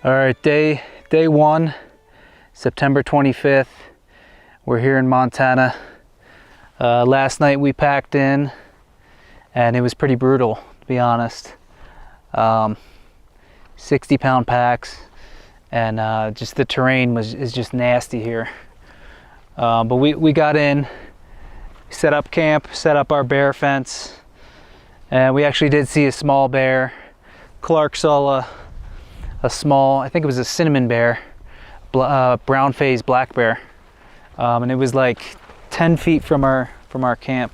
All right, day one, September 25th. We're here in Montana. Last night we packed in and it was pretty brutal, to be honest. 60-pound packs, and just the terrain is just nasty here. But we got in, set up camp, set up our bear fence, and we actually did see a small bear. Clark saw a small, I think it was a cinnamon bear, brown-faced black bear, and it was like 10 feet from our camp.